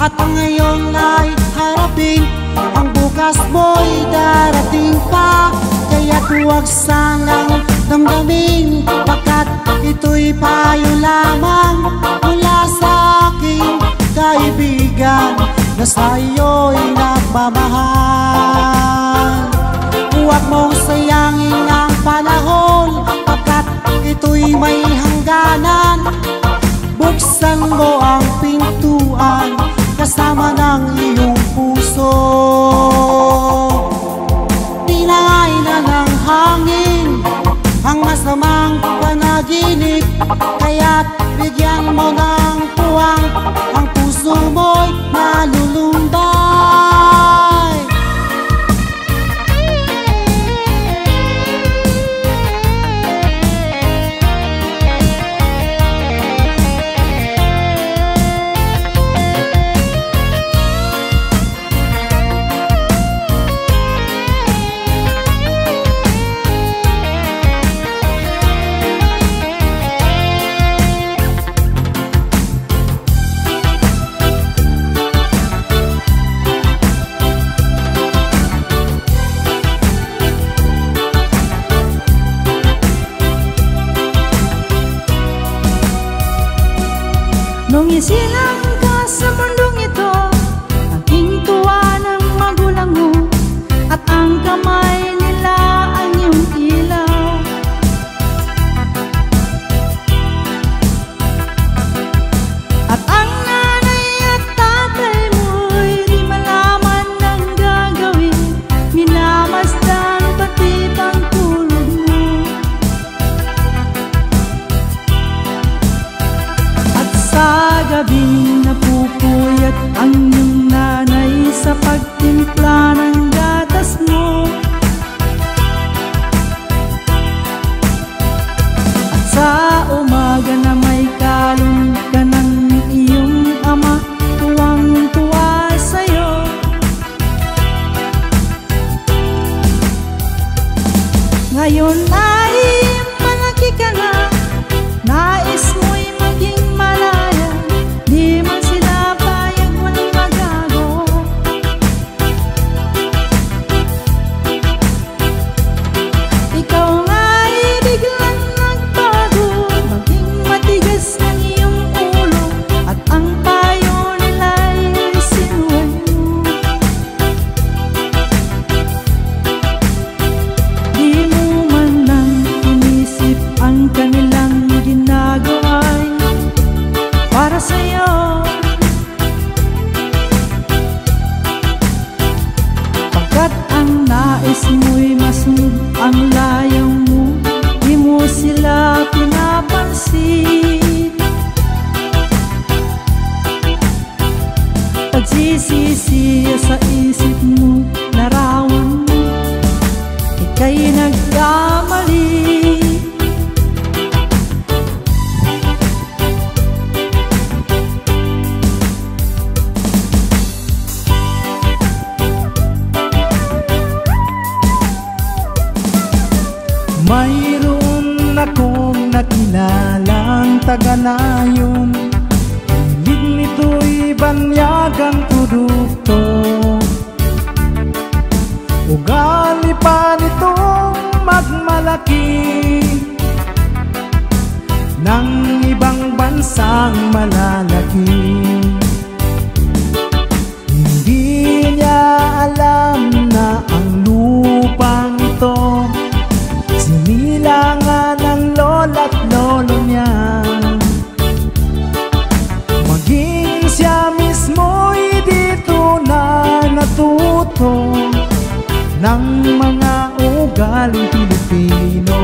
At ang ngayon ay harapin, ang bukas mo'y darating pa. Kaya't huwag sanang damdamin, pagkat ito'y payo lamang mula sa aking kaibigan na sa'yo'y nagmamahal. Huwag mong sayangin ang panahon, pagkat ito'y may hangganan. Buksan mo ang pintuan kasama ng iyong puso. Dinangay na ng hangin ang masamang panaginip, kaya't bigyan mo ng puwang ang puso mo'y nalulumbay. Nung isilang ka sa mundong ito, aking tuwa ng magulang mo, at ang kamay nila ang iyong ilaw. At ang nanay at tatay mo'y di malaman ng gagawin, minamasdan pati pangtulog mo. At sa gabing napupuyat ang iyong nanay sa pagtimpla ng gatas mo. At sa umaga na may kalong ka ng iyong ama, tuwang-tuwa sa'yo. Ngayon ay malaki ka na, nais mo'y maging malaya, di man sila payag, walang magagawa. Ikaw nga'y biglang nagbago, maging matigas ang iyong ulo, at ang payo nila'y sinuway mo. Di mo man lang inisip ang kanilang ginagawa'y para sa'yo. Pagkat ang nais mo'y masunod ang layaw mo, di mo sila pinapansin. Pagsisisiya sa isip mo, larawan mo, ika'y nagkamali. Mayroon akong nakilalang taga-nayon, hilig nito'y banyagang produkto. Ugali pa nitong magmalaki ng ibang bansang malalaki. Hindi niya alam na ang lupang ito sinilangan ng lola't lolo niya. Maging siya mismo'y dito na natuto ng mga ugaling Pilipino.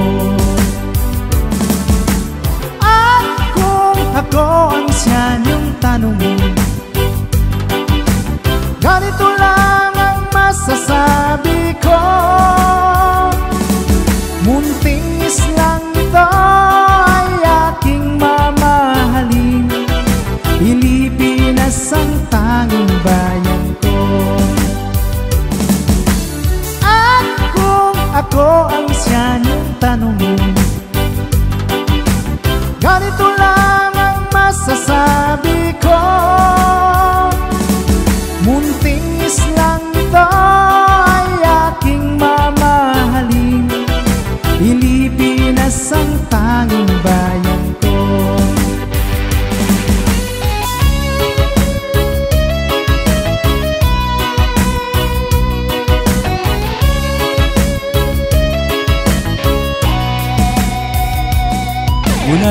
At kung ako ang siya niyong tanongin, ganito lang ang masasabi ko: muntis lang ito ay aking mamahalin, Pilipinas ang tanging bayan ko. At kung ako ang siya niyong tanongin, ganito lang ang masasabi ko: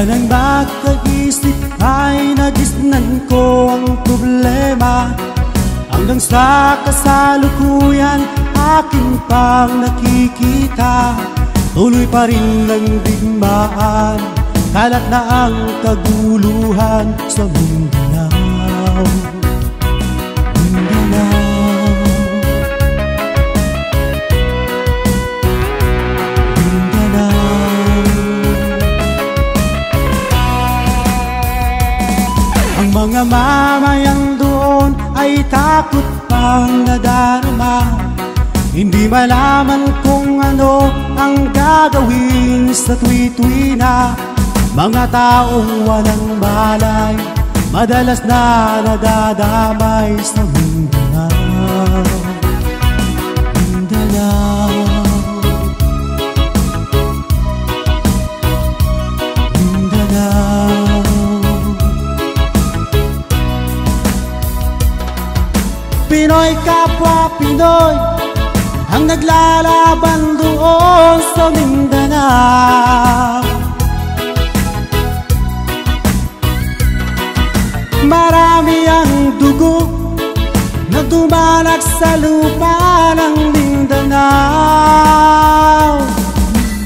Mula nang magkaisip ay nagisnan ko ang problema, hanggang sa kasalukuyan aking pang nakikita. Tuloy pa rin ang digmaan, kalat na ang kaguluhan sa Mindanao. Ang mga mamayang doon ay takot pang nadarama, hindi malaman kung ano ang gagawin sa tuwi-tuwi na. Mga taong walang malay, madalas na nadadamay sa Mindanao. Mindanao, Mindanao. Pinoy kapwa Pinoy ang naglalaban doon sa Mindanao. Marami ang dugo na dumalag sa lupa ng Mindanao.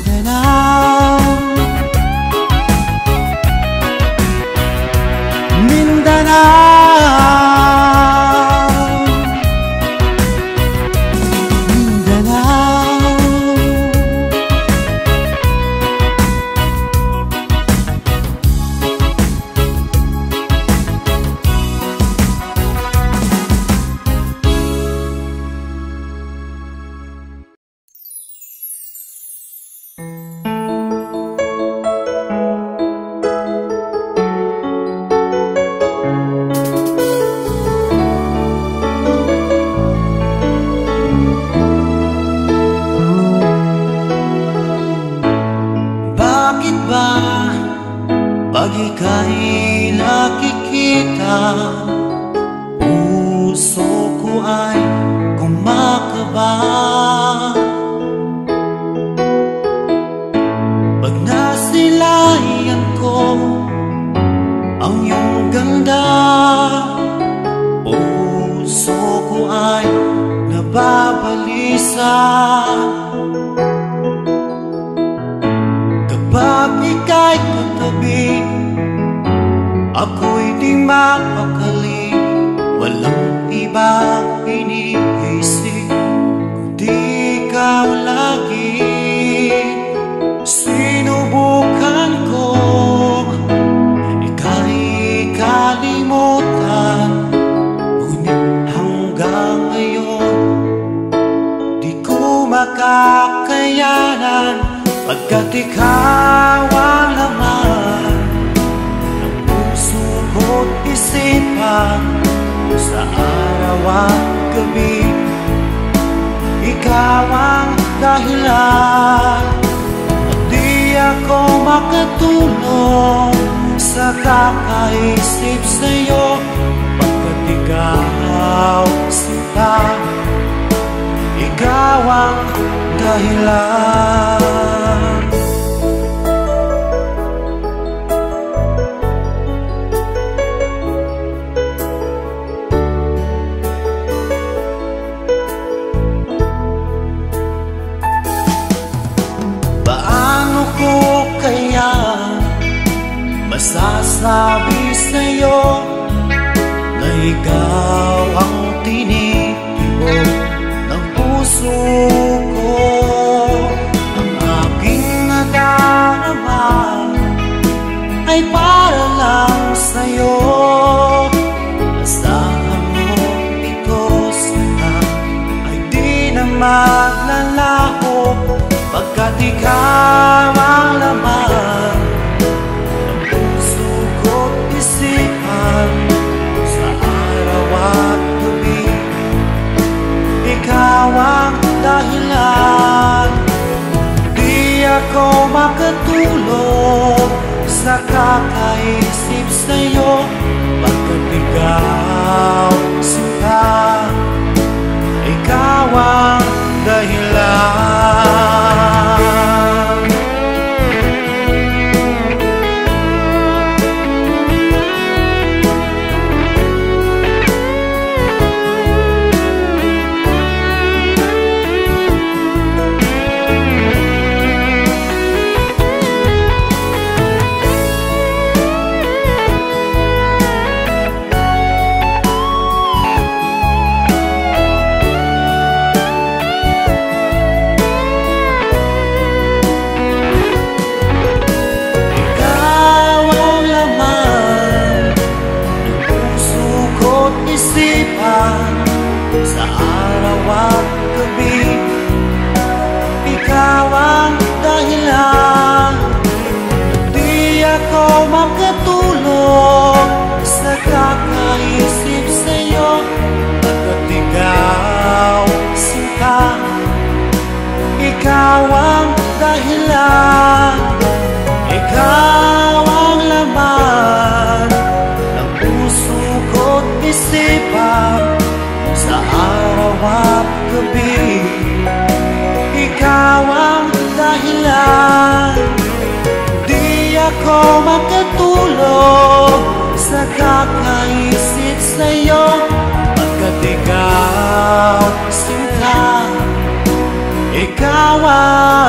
Mindanao, Mindanao. Pag ika'y nakikita, puso ko ay kumakaba. Pag nasilayan ko ang iyong ganda, puso ko ay nababalisa. Kapag ika'y katabi, ako'y di mapakali, walang ibang iniisip kundi ikaw lagi. Sinubukan ko ika'y kalimutan, ngunit hanggang ngayon di ko makakayanan, pagkat ikaw ang laman ng puso ko't isipan. Sa araw at gabi, ikaw ang dahilan, at di ako makatulog sa kakaisip sa'yo, pagkat ikaw sinta, ikaw ang dahilan. Paano ko kaya masasabi sa'yo araw at gabi. Ikaw ang dahilan, di ako makatulog sa kakaisip sa'yo. Pagkat ikaw, sinta, ikaw ang dahilan, ikaw ang laman ng puso ko't isipan sa araw at gabi. Ikaw ang dahilan, di ako makatulog sa kakaisip sa'yo. Pagkat ikaw, sinta, ikaw ang